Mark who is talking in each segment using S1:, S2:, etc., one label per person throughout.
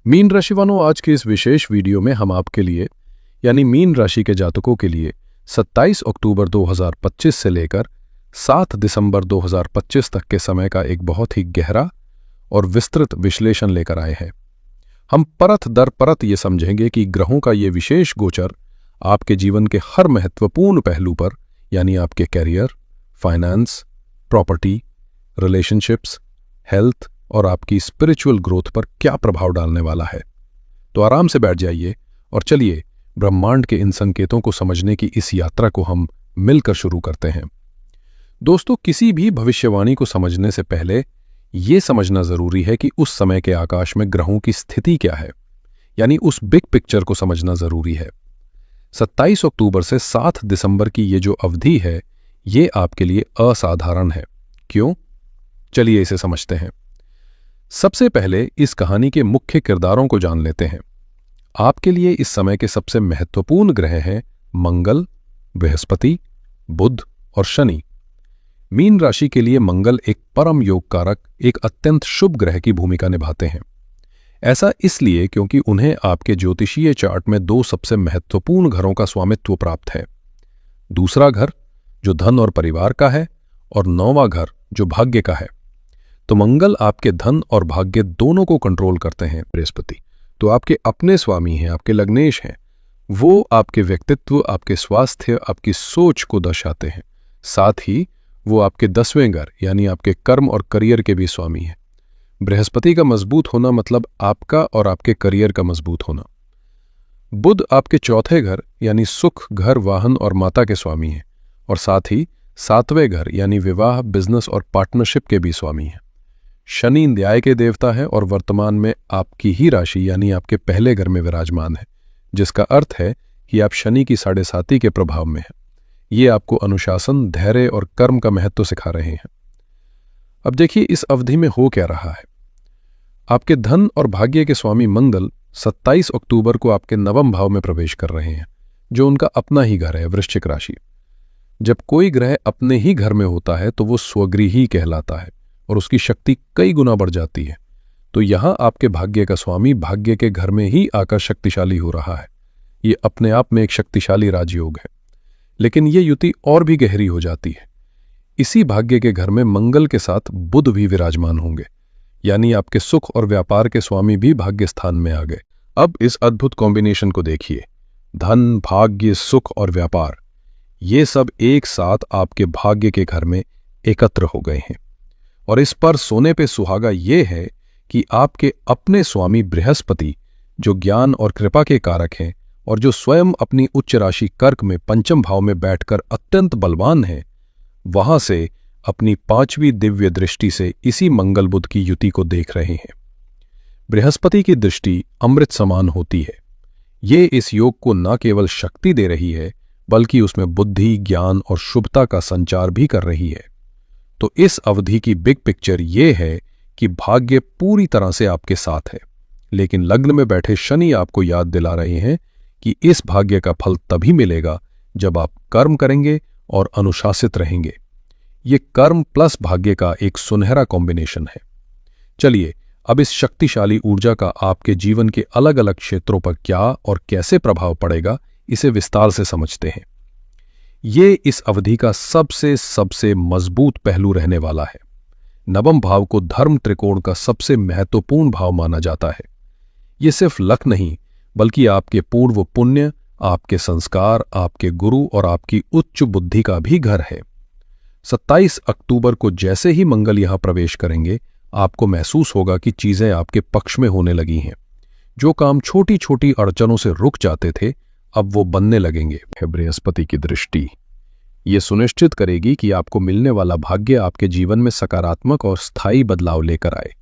S1: Mean राशि वालों, आज के इस विशेष वीडियो में हम आपके लिए यानी मीन राशि के जातकों के लिए 27 अक्टूबर 2025 से लेकर 7 दिसंबर 2025 तक के समय का एक बहुत ही गहरा और विस्तृत विश्लेषण लेकर आए हैं। हम परत दर परत ये समझेंगे कि ग्रहों का ये विशेष गोचर आपके जीवन के हर महत्वपूर्ण पहलू पर यानी आपके career, finance, property, relationships, health और आपकी स्पिरिचुअल ग्रोथ पर क्या प्रभाव डालने वाला है। तो आराम से बैठ जाइए और चलिए ब्रह्मांड के इन संकेतों को समझने की इस यात्रा को हम मिलकर शुरू करते हैं। दोस्तों, किसी भी भविष्यवाणी को समझने से पहले यह समझना जरूरी है कि उस समय के आकाश में ग्रहों की स्थिति क्या है, यानी उस बिग पिक्चर को समझना जरूरी है। 27 अक्टूबर से 7 दिसंबर की ये जो अवधि है, ये आपके लिए असाधारण है। क्यों? चलिए इसे समझते हैं। सबसे पहले इस कहानी के मुख्य किरदारों को जान लेते हैं। आपके लिए इस समय के सबसे महत्वपूर्ण ग्रह हैं मंगल, बृहस्पति, बुध और शनि। मीन राशि के लिए मंगल एक परम योग कारक, एक अत्यंत शुभ ग्रह की भूमिका निभाते हैं। ऐसा इसलिए क्योंकि उन्हें आपके ज्योतिषीय चार्ट में 2 सबसे महत्वपूर्ण घरों का स्वामित्व प्राप्त है। दूसरा घर जो धन और परिवार का है और 9वां घर जो भाग्य का है। तो मंगल आपके धन और भाग्य दोनों को कंट्रोल करते हैं। बृहस्पति तो आपके अपने स्वामी हैं, आपके लग्नेश हैं। वो आपके व्यक्तित्व, आपके स्वास्थ्य, आपकी सोच को दर्शाते हैं। साथ ही वो आपके 10वें घर यानी आपके कर्म और करियर के भी स्वामी हैं। बृहस्पति का मजबूत होना मतलब आपका और आपके करियर का मजबूत होना। बुध आपके 4थे घर यानी सुख, घर, वाहन और माता के स्वामी हैं और साथ ही 7वें घर यानी विवाह, बिजनेस और पार्टनरशिप के भी स्वामी हैं। शनि न्याय के देवता है और वर्तमान में आपकी ही राशि यानी आपके पहले घर में विराजमान है, जिसका अर्थ है कि आप शनि की 7.5 के प्रभाव में हैं। ये आपको अनुशासन, धैर्य और कर्म का महत्व सिखा रहे हैं। अब देखिए इस अवधि में हो क्या रहा है। आपके धन और भाग्य के स्वामी मंगल 27 अक्टूबर को आपके 9वें भाव में प्रवेश कर रहे हैं, जो उनका अपना ही घर है, वृश्चिक राशि। जब कोई ग्रह अपने ही घर में होता है तो वो स्वगृही कहलाता है और उसकी शक्ति कई गुना बढ़ जाती है। तो यहां आपके भाग्य का स्वामी भाग्य के घर में ही आकर शक्तिशाली हो रहा है। ये अपने आप में एक शक्तिशाली राजयोग है, लेकिन ये युति और भी गहरी हो जाती है। इसी भाग्य के घर में मंगल के साथ बुध भी विराजमान होंगे, यानी आपके सुख और व्यापार के स्वामी भी भाग्य स्थान में आ गए। अब इस अद्भुत कॉम्बिनेशन को देखिए। धन, भाग्य, सुख और व्यापार, ये सब एक साथ आपके भाग्य के घर में एकत्र हो गए हैं। और इस पर सोने पे सुहागा ये है कि आपके अपने स्वामी बृहस्पति, जो ज्ञान और कृपा के कारक हैं और जो स्वयं अपनी उच्च राशि कर्क में 5वें भाव में बैठकर अत्यंत बलवान हैं, वहां से अपनी 5वीं दिव्य दृष्टि से इसी मंगल बुध की युति को देख रहे हैं। बृहस्पति की दृष्टि अमृत समान होती है। ये इस योग को न केवल शक्ति दे रही है, बल्कि उसमें बुद्धि, ज्ञान और शुभता का संचार भी कर रही है। तो इस अवधि की बिग पिक्चर ये है कि भाग्य पूरी तरह से आपके साथ है, लेकिन लग्न में बैठे शनि आपको याद दिला रहे हैं कि इस भाग्य का फल तभी मिलेगा जब आप कर्म करेंगे और अनुशासित रहेंगे। ये कर्म प्लस भाग्य का एक सुनहरा कॉम्बिनेशन है। चलिए अब इस शक्तिशाली ऊर्जा का आपके जीवन के अलग अलग क्षेत्रों पर क्या और कैसे प्रभाव पड़ेगा, इसे विस्तार से समझते हैं। ये इस अवधि का सबसे मजबूत पहलू रहने वाला है। 9वें भाव को धर्म त्रिकोण का सबसे महत्वपूर्ण भाव माना जाता है। ये सिर्फ लक नहीं, बल्कि आपके पूर्व पुण्य, आपके संस्कार, आपके गुरु और आपकी उच्च बुद्धि का भी घर है। 27 अक्टूबर को जैसे ही मंगल यहां प्रवेश करेंगे, आपको महसूस होगा कि चीजें आपके पक्ष में होने लगी हैं। जो काम छोटी छोटी अड़चनों से रुक जाते थे, अब वो बनने लगेंगे। बृहस्पति की दृष्टि ये सुनिश्चित करेगी कि आपको मिलने वाला भाग्य आपके जीवन में सकारात्मक और स्थायी बदलाव लेकर आए।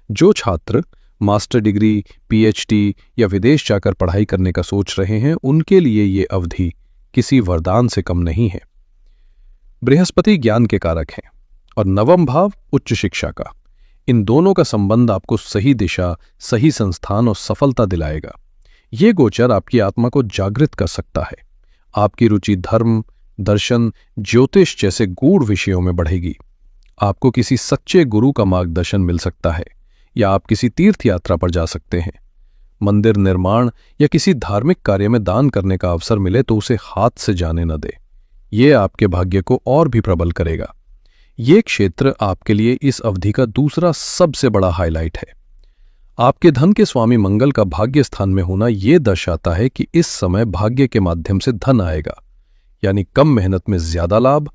S1: जो छात्र मास्टर डिग्री, पीएचडी या विदेश जाकर पढ़ाई करने का सोच रहे हैं, उनके लिए ये अवधि किसी वरदान से कम नहीं है। बृहस्पति ज्ञान के कारक हैं और 9वां भाव उच्च शिक्षा का। इन दोनों का संबंध आपको सही दिशा, सही संस्थान और सफलता दिलाएगा। ये गोचर आपकी आत्मा को जागृत कर सकता है। आपकी रुचि धर्म, दर्शन, ज्योतिष जैसे गूढ़ विषयों में बढ़ेगी। आपको किसी सच्चे गुरु का मार्गदर्शन मिल सकता है या आप किसी तीर्थ यात्रा पर जा सकते हैं। मंदिर निर्माण या किसी धार्मिक कार्य में दान करने का अवसर मिले तो उसे हाथ से जाने न दे। ये आपके भाग्य को और भी प्रबल करेगा। ये क्षेत्र आपके लिए इस अवधि का दूसरा सबसे बड़ा हाईलाइट है। आपके धन के स्वामी मंगल का भाग्य स्थान में होना यह दर्शाता है कि इस समय भाग्य के माध्यम से धन आएगा, यानी कम मेहनत में ज्यादा लाभ,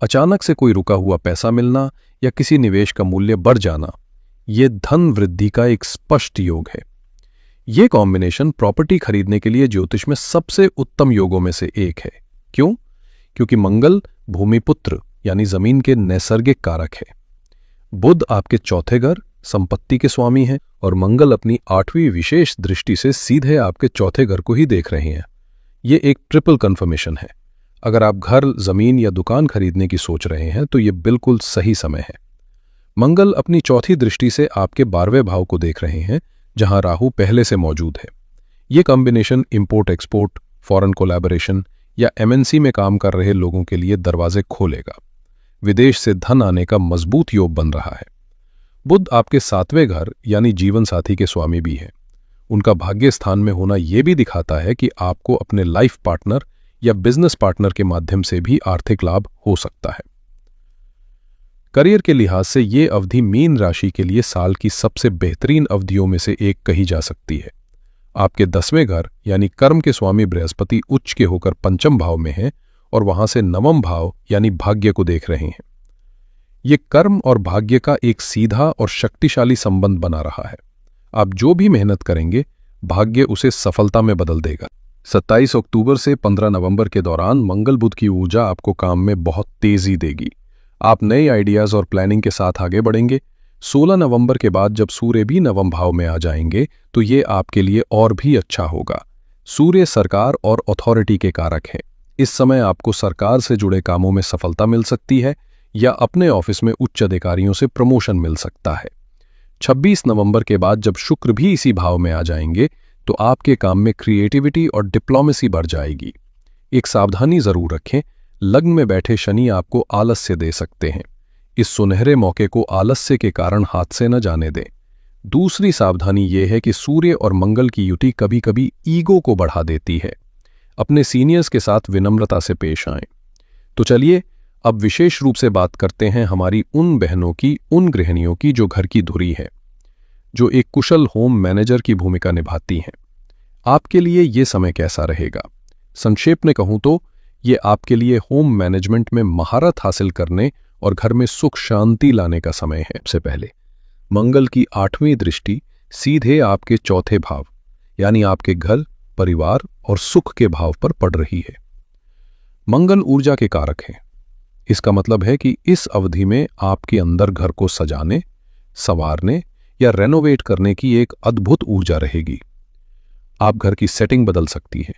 S1: अचानक से कोई रुका हुआ पैसा मिलना या किसी निवेश का मूल्य बढ़ जाना। यह धन वृद्धि का एक स्पष्ट योग है। यह कॉम्बिनेशन प्रॉपर्टी खरीदने के लिए ज्योतिष में सबसे उत्तम योगों में से एक है। क्यों? क्योंकि मंगल भूमिपुत्र यानी जमीन के नैसर्गिक कारक है। बुध आपके चौथे घर संपत्ति के स्वामी हैं और मंगल अपनी 8वीं विशेष दृष्टि से सीधे आपके चौथे घर को ही देख रहे हैं। यह एक ट्रिपल कन्फर्मेशन है। अगर आप घर, जमीन या दुकान खरीदने की सोच रहे हैं तो यह बिल्कुल सही समय है। मंगल अपनी चौथी दृष्टि से आपके 12वें भाव को देख रहे हैं, जहां राहु पहले से मौजूद है। यह combination import export, foreign collaboration या एमएनसी में काम कर रहे लोगों के लिए दरवाजे खोलेगा। विदेश से धन आने का मजबूत योग बन रहा है। बुध आपके 7वें घर यानी जीवन साथी के स्वामी भी हैं। उनका भाग्य स्थान में होना यह भी दिखाता है कि आपको अपने लाइफ पार्टनर या बिजनेस पार्टनर के माध्यम से भी आर्थिक लाभ हो सकता है। करियर के लिहाज से यह अवधि मीन राशि के लिए साल की सबसे बेहतरीन अवधियों में से एक कही जा सकती है। आपके 10वें घर यानी कर्म के स्वामी बृहस्पति उच्च के होकर पंचम भाव में है और वहां से 9वां भाव यानी भाग्य को देख रहे हैं। ये कर्म और भाग्य का एक सीधा और शक्तिशाली संबंध बना रहा है। आप जो भी मेहनत करेंगे, भाग्य उसे सफलता में बदल देगा। 27 अक्टूबर से 15 नवंबर के दौरान मंगल बुध की ऊर्जा आपको काम में बहुत तेजी देगी। आप नए आइडियाज और प्लानिंग के साथ आगे बढ़ेंगे। 16 नवंबर के बाद जब सूर्य भी 9वें भाव में आ जाएंगे तो ये आपके लिए और भी अच्छा होगा। सूर्य सरकार और अथॉरिटी के कारक हैं। इस समय आपको सरकार से जुड़े कामों में सफलता मिल सकती है या अपने ऑफिस में उच्च अधिकारियों से प्रमोशन मिल सकता है। 26 नवंबर के बाद जब शुक्र भी इसी भाव में आ जाएंगे तो आपके काम में क्रिएटिविटी और डिप्लोमेसी बढ़ जाएगी। एक सावधानी जरूर रखें, लग्न में बैठे शनि आपको आलस्य दे सकते हैं। इस सुनहरे मौके को आलस्य के कारण हाथ से न जाने दें। दूसरी सावधानी यह है कि सूर्य और मंगल की युति कभी कभी ईगो को बढ़ा देती है। अपने सीनियर्स के साथ विनम्रता से पेश आएं। तो चलिए अब विशेष रूप से बात करते हैं हमारी उन बहनों की, उन गृहिणियों की जो घर की धुरी है, जो एक कुशल होम मैनेजर की भूमिका निभाती हैं। आपके लिए ये समय कैसा रहेगा? संक्षेप में कहूं तो ये आपके लिए होम मैनेजमेंट में महारत हासिल करने और घर में सुख शांति लाने का समय है। सबसे पहले मंगल की 8वीं दृष्टि सीधे आपके चौथे भाव यानी आपके घर, परिवार और सुख के भाव पर पड़ रही है। मंगल ऊर्जा के कारक हैं। इसका मतलब है कि इस अवधि में आपके अंदर घर को सजाने, संवारने या रेनोवेट करने की एक अद्भुत ऊर्जा रहेगी। आप घर की सेटिंग बदल सकती हैं,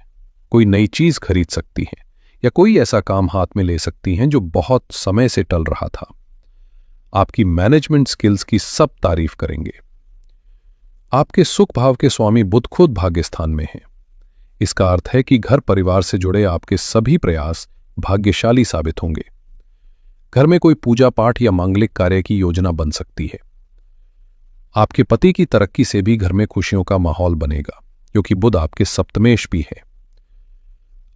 S1: कोई नई चीज खरीद सकती हैं या कोई ऐसा काम हाथ में ले सकती हैं जो बहुत समय से टल रहा था। आपकी मैनेजमेंट स्किल्स की सब तारीफ करेंगे। आपके सुख भाव के स्वामी बुध खुद भाग्य स्थान में हैं। इसका अर्थ है कि घर परिवार से जुड़े आपके सभी प्रयास भाग्यशाली साबित होंगे। घर में कोई पूजा पाठ या मांगलिक कार्य की योजना बन सकती है। आपके पति की तरक्की से भी घर में खुशियों का माहौल बनेगा, क्योंकि बुध आपके सप्तमेश भी है।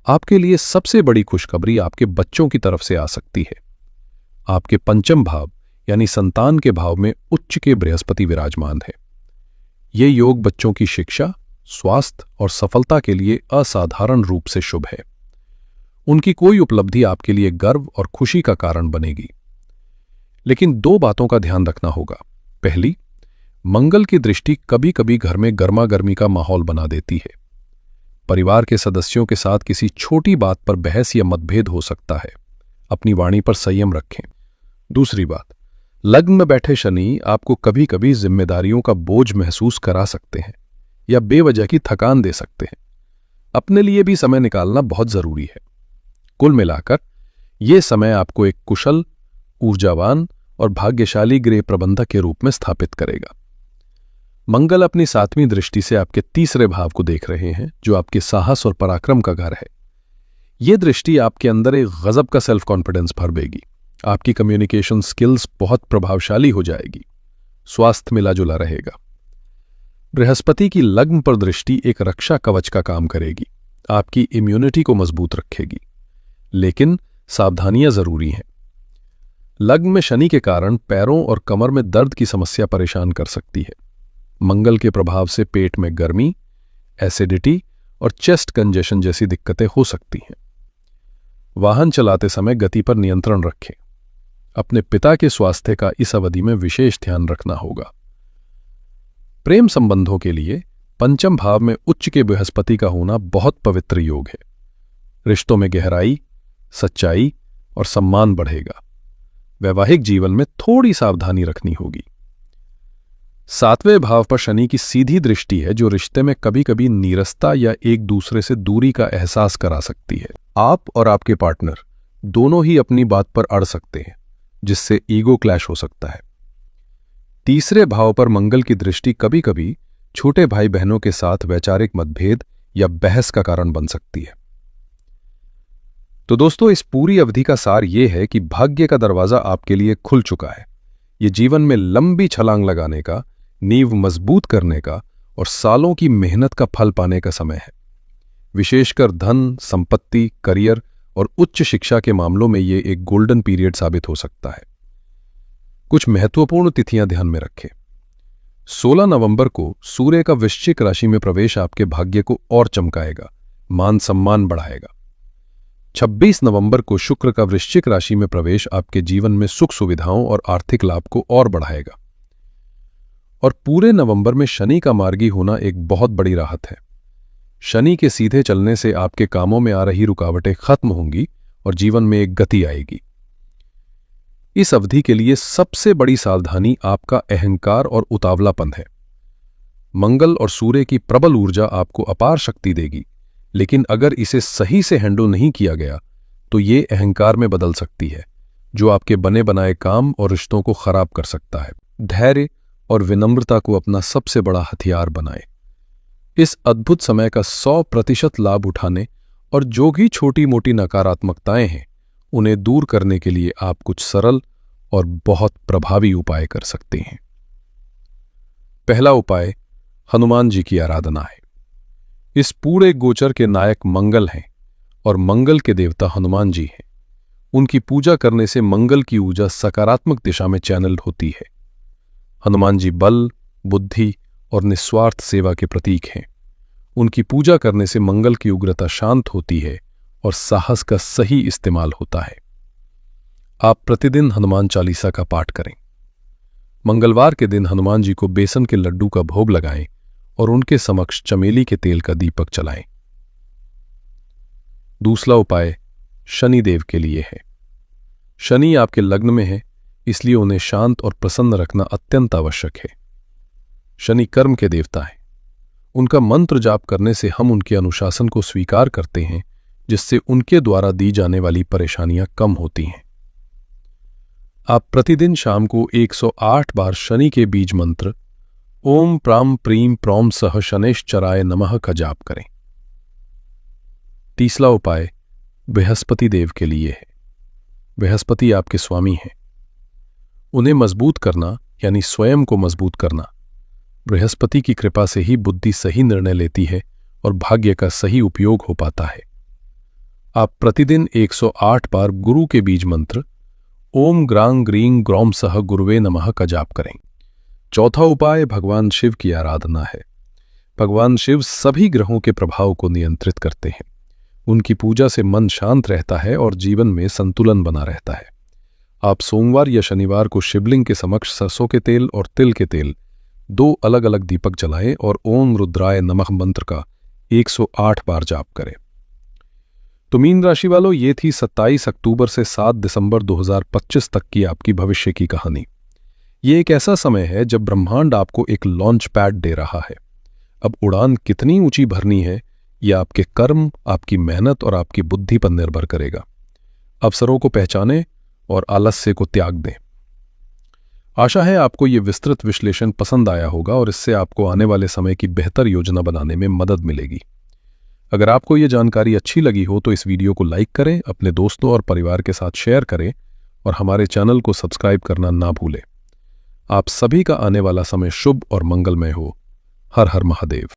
S1: आपके लिए सबसे बड़ी खुशखबरी आपके बच्चों की तरफ से आ सकती है। आपके पंचम भाव यानी संतान के भाव में उच्च के बृहस्पति विराजमान है। ये योग बच्चों की शिक्षा, स्वास्थ्य और सफलता के लिए असाधारण रूप से शुभ है। उनकी कोई उपलब्धि आपके लिए गर्व और खुशी का कारण बनेगी। लेकिन 2 बातों का ध्यान रखना होगा। पहली, मंगल की दृष्टि कभी कभी घर में गर्मा गर्मी का माहौल बना देती है। परिवार के सदस्यों के साथ किसी छोटी बात पर बहस या मतभेद हो सकता है। अपनी वाणी पर संयम रखें। दूसरी बात, लग्न में बैठे शनि आपको कभी कभी जिम्मेदारियों का बोझ महसूस करा सकते हैं या बेवजह की थकान दे सकते हैं। अपने लिए भी समय निकालना बहुत जरूरी है। कुल मिलाकर यह समय आपको एक कुशल, ऊर्जावान और भाग्यशाली गृह प्रबंधक के रूप में स्थापित करेगा। मंगल अपनी 7वीं दृष्टि से आपके 3रे भाव को देख रहे हैं, जो आपके साहस और पराक्रम का घर है। यह दृष्टि आपके अंदर एक गजब का सेल्फ कॉन्फिडेंस भर देगी। आपकी कम्युनिकेशन स्किल्स बहुत प्रभावशाली हो जाएगी। स्वास्थ्य मिला जुला रहेगा। बृहस्पति की लग्न पर दृष्टि एक रक्षा कवच का काम करेगी, आपकी इम्यूनिटी को मजबूत रखेगी, लेकिन सावधानियां जरूरी हैं। लग्न में शनि के कारण पैरों और कमर में दर्द की समस्या परेशान कर सकती है। मंगल के प्रभाव से पेट में गर्मी, एसिडिटी और चेस्ट कंजेशन जैसी दिक्कतें हो सकती हैं। वाहन चलाते समय गति पर नियंत्रण रखें। अपने पिता के स्वास्थ्य का इस अवधि में विशेष ध्यान रखना होगा। प्रेम संबंधों के लिए पंचम भाव में उच्च के बृहस्पति का होना बहुत पवित्र योग है। रिश्तों में गहराई, सच्चाई और सम्मान बढ़ेगा। वैवाहिक जीवन में थोड़ी सावधानी रखनी होगी। सातवें भाव पर शनि की सीधी दृष्टि है, जो रिश्ते में कभी कभी नीरसता या एक दूसरे से दूरी का एहसास करा सकती है। आप और आपके पार्टनर दोनों ही अपनी बात पर अड़ सकते हैं, जिससे ईगो क्लैश हो सकता है। तीसरे भाव पर मंगल की दृष्टि कभी कभी छोटे भाई बहनों के साथ वैचारिक मतभेद या बहस का कारण बन सकती है। तो दोस्तों, इस पूरी अवधि का सार यह है कि भाग्य का दरवाजा आपके लिए खुल चुका है। ये जीवन में लंबी छलांग लगाने का, नींव मजबूत करने का और सालों की मेहनत का फल पाने का समय है। विशेषकर धन, संपत्ति, करियर और उच्च शिक्षा के मामलों में ये एक गोल्डन पीरियड साबित हो सकता है। कुछ महत्वपूर्ण तिथियां ध्यान में रखें। 16 नवंबर को सूर्य का वृश्चिक राशि में प्रवेश आपके भाग्य को और चमकाएगा, मान सम्मान बढ़ाएगा। 26 नवंबर को शुक्र का वृश्चिक राशि में प्रवेश आपके जीवन में सुख सुविधाओं और आर्थिक लाभ को और बढ़ाएगा। और पूरे नवंबर में शनि का मार्गी होना एक बहुत बड़ी राहत है। शनि के सीधे चलने से आपके कामों में आ रही रुकावटें खत्म होंगी और जीवन में एक गति आएगी। इस अवधि के लिए सबसे बड़ी सावधानी आपका अहंकार और उतावलापन है। मंगल और सूर्य की प्रबल ऊर्जा आपको अपार शक्ति देगी, लेकिन अगर इसे सही से हैंडल नहीं किया गया तो ये अहंकार में बदल सकती है, जो आपके बने बनाए काम और रिश्तों को खराब कर सकता है। धैर्य और विनम्रता को अपना सबसे बड़ा हथियार बनाएं। इस अद्भुत समय का 100% लाभ उठाने और जो भी छोटी मोटी नकारात्मकताएं हैं उन्हें दूर करने के लिए आप कुछ सरल और बहुत प्रभावी उपाय कर सकते हैं। पहला उपाय हनुमान जी की आराधना है। इस पूरे गोचर के नायक मंगल हैं और मंगल के देवता हनुमान जी हैं। उनकी पूजा करने से मंगल की ऊर्जा सकारात्मक दिशा में चैनल होती है। हनुमान जी बल, बुद्धि और निस्वार्थ सेवा के प्रतीक हैं। उनकी पूजा करने से मंगल की उग्रता शांत होती है और साहस का सही इस्तेमाल होता है। आप प्रतिदिन हनुमान चालीसा का पाठ करें। मंगलवार के दिन हनुमान जी को बेसन के लड्डू का भोग लगाएं और उनके समक्ष चमेली के तेल का दीपक जलाएं। दूसरा उपाय शनिदेव के लिए है। शनि आपके लग्न में है, इसलिए उन्हें शांत और प्रसन्न रखना अत्यंत आवश्यक है। शनि कर्म के देवता हैं। उनका मंत्र जाप करने से हम उनके अनुशासन को स्वीकार करते हैं, जिससे उनके द्वारा दी जाने वाली परेशानियां कम होती हैं। आप प्रतिदिन शाम को 108 बार शनि के बीज मंत्र ओम प्राम प्रीम प्रौम सह शनैश्चराय नमः का जाप करें। तीसरा उपाय बृहस्पति देव के लिए है। बृहस्पति आपके स्वामी हैं। उन्हें मजबूत करना यानी स्वयं को मजबूत करना। बृहस्पति की कृपा से ही बुद्धि सही निर्णय लेती है और भाग्य का सही उपयोग हो पाता है। आप प्रतिदिन 108 बार गुरु के बीज मंत्र ओम ग्रांग ग्रीं ग्रौम सह गुरुवे नमः का जाप करें। चौथा उपाय भगवान शिव की आराधना है। भगवान शिव सभी ग्रहों के प्रभाव को नियंत्रित करते हैं। उनकी पूजा से मन शांत रहता है और जीवन में संतुलन बना रहता है। आप सोमवार या शनिवार को शिवलिंग के समक्ष सरसों के तेल और तिल के तेल 2 अलग अलग दीपक जलाएं और ओम रुद्राय नमः मंत्र का 108 बार जाप करें। तो मीन राशि वालों, ये थी 27 अक्टूबर से 7 दिसंबर 2025 तक की आपकी भविष्य की कहानी। ये एक ऐसा समय है जब ब्रह्मांड आपको एक लॉन्च पैड दे रहा है। अब उड़ान कितनी ऊंची भरनी है, यह आपके कर्म, आपकी मेहनत और आपकी बुद्धि पर निर्भर करेगा। अवसरों को पहचानें और आलस्य को त्याग दें। आशा है आपको ये विस्तृत विश्लेषण पसंद आया होगा और इससे आपको आने वाले समय की बेहतर योजना बनाने में मदद मिलेगी। अगर आपको ये जानकारी अच्छी लगी हो तो इस वीडियो को लाइक करें, अपने दोस्तों और परिवार के साथ शेयर करें और हमारे चैनल को सब्सक्राइब करना ना भूलें। आप सभी का आने वाला समय शुभ और मंगलमय हो। हर हर महादेव।